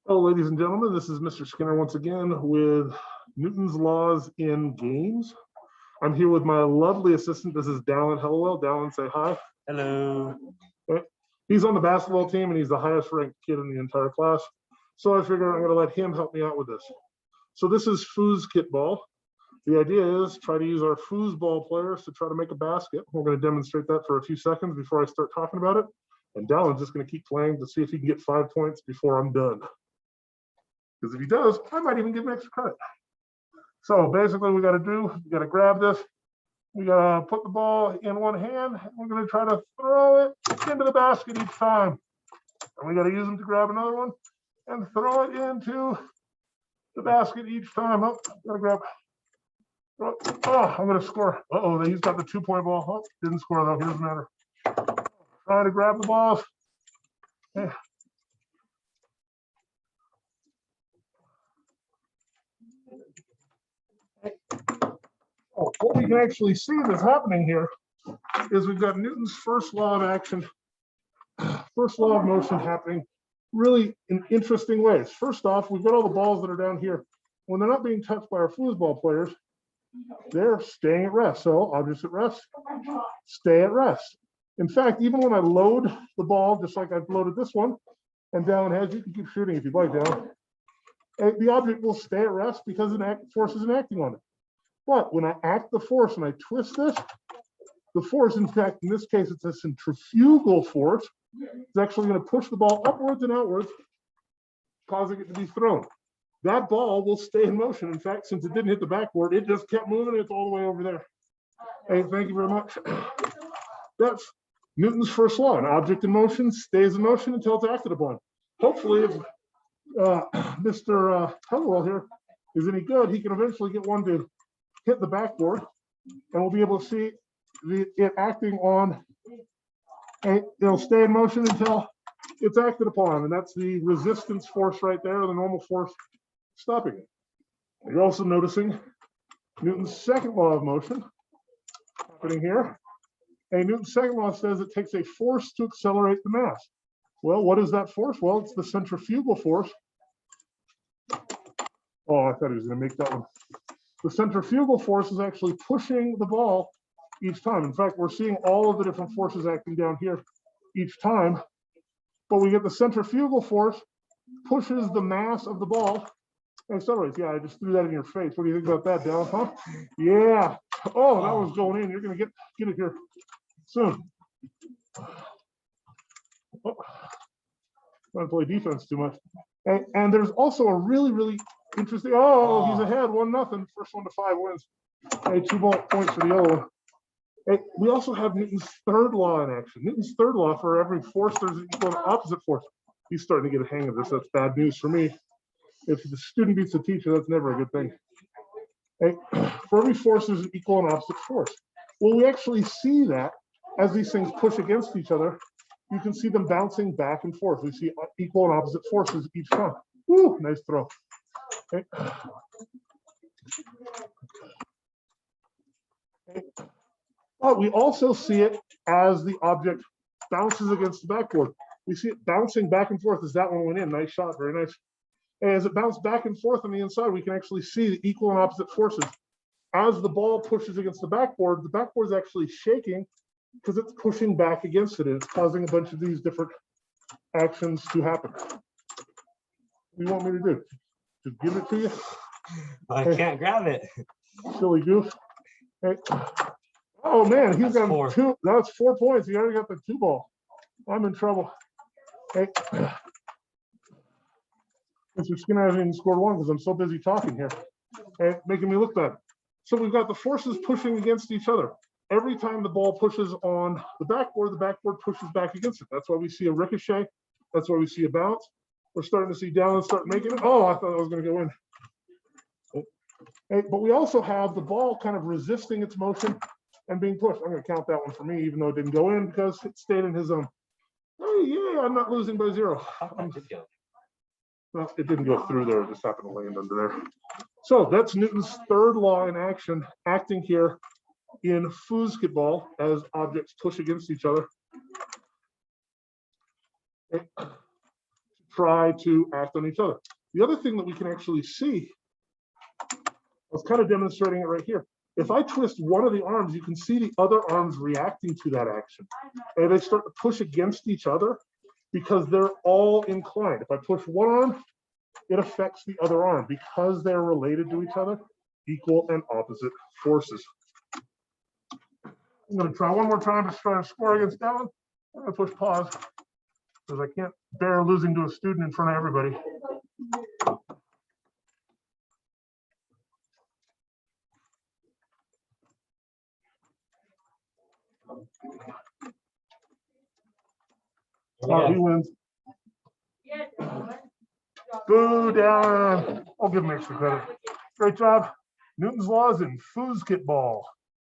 Hello, ladies and gentlemen. This is Mr. Skinner once again with Newton's laws in games. I'm here with my lovely assistant. This is Dallin Hellwell. Dallin, say hi. Hello. He's on the basketball team and he's the highest ranked kid in the entire class. So I figure I'm going to let him help me out with this. So this is Foosketball. The idea is try to use our foosball players to try to make a basket. We're going to demonstrate that for a few seconds before I start talking about it. And Dallin's just going to keep playing to see if he can get 5 points before I'm done. Because if he does, I might even give him extra credit. So basically we got to grab this. We got to put the ball in one hand. We're going to try to throw it into the basket each time. And we got to use them to grab another one and throw it into the basket each time. Oh, got to grab. Oh, I'm going to score. Uh-oh, he's got the 2-point ball. Oh, didn't score though. It doesn't matter. Trying to grab the balls. Yeah. Oh, what we can actually see that's happening here is we've got Newton's first law of action, first law of motion happening really in interesting ways. First off, we've got all the balls that are down here. When they're not being touched by our foosball players, they're staying at rest. So objects at rest, stay at rest. In fact, even when I load the ball, just like I've loaded this one, and down has, you can keep shooting if you'd like, down. The object will stay at rest because the force isn't acting on it. But when I act the force and I twist this, the force, in fact, in this case, it's a centrifugal force. It's actually going to push the ball upwards and outwards, causing it to be thrown. That ball will stay in motion. In fact, since it didn't hit the backboard, it just kept moving. It's all the way over there. Hey, thank you very much. That's Newton's first law. An object in motion stays in motion until it's acted upon. Hopefully, if Mr. Hellwell here is any good, he can eventually get one to hit the backboard, and we'll be able to see it acting on. It'll stay in motion until it's acted upon, and that's the resistance force right there, the normal force stopping it. You're also noticing Newton's second law of motion happening here. And Newton's second law says it takes a force to accelerate the mass. Well, what is that force? Well, it's the centrifugal force. Oh, I thought he was going to make that one. The centrifugal force is actually pushing the ball each time. In fact, we're seeing all of the different forces acting down here each time. But we get the centrifugal force pushes the mass of the ball and accelerates. Yeah, I just threw that in your face. What do you think about that, Dallin? Huh? Yeah. Oh, that was going in. You're going to get it here soon. Oh, trying to play defense too much. And there's also a really interesting. Oh, he's ahead 1-0. First 1 to 5 wins. Hey, 2 points for the yellow one. Hey, we also have Newton's third law in action. Newton's third law: for every force, there's an equal and opposite force. He's starting to get a hang of this. That's bad news for me. If the student beats the teacher, that's never a good thing. Hey, for every force, there's an equal and opposite force. Well, we actually see that as these things push against each other. You can see them bouncing back and forth. We see equal and opposite forces each time. Woo, nice throw. Okay. But we also see it as the object bounces against the backboard. We see it bouncing back and forth as that one went in. Nice shot, very nice. And as it bounced back and forth on the inside, we can actually see the equal and opposite forces. As the ball pushes against the backboard is actually shaking because it's pushing back against it, and it's causing a bunch of these different actions to happen. What do you want me to do? Just give it to you? I can't grab it. Silly goof. Hey. Oh man, he's got 2. That's 4 points. He already got the 2 ball. I'm in trouble. Hey. Mr. Skinner hasn't even scored 1 because I'm so busy talking here. Hey, making me look bad. So we've got the forces pushing against each other. Every time the ball pushes on the backboard pushes back against it. That's why we see a ricochet. That's why we see a bounce. We're starting to see Dallin start making it. Oh, I thought I was going to go in. Hey, but we also have the ball kind of resisting its motion and being pushed. I'm going to count that one for me, even though it didn't go in because it stayed in his zone. Oh, yeah, I'm not losing by 0. Well, it didn't go through there. It just happened to land under there. So that's Newton's third law in action, acting here in Foosketball as objects push against each other. try to act on each other. The other thing that we can actually see, I was kind of demonstrating it right here. If I twist one of the arms, you can see the other arms reacting to that action. And they start to push against each other because they're all inclined. If I push one arm, it affects the other arm because they're related to each other, equal and opposite forces. I'm going to try one more time to try to score against Devin. I'm going to push pause because I can't bear losing to a student in front of everybody. He wins. Boo down. I'll give him extra credit. Great job. Newton's laws in Foosketball.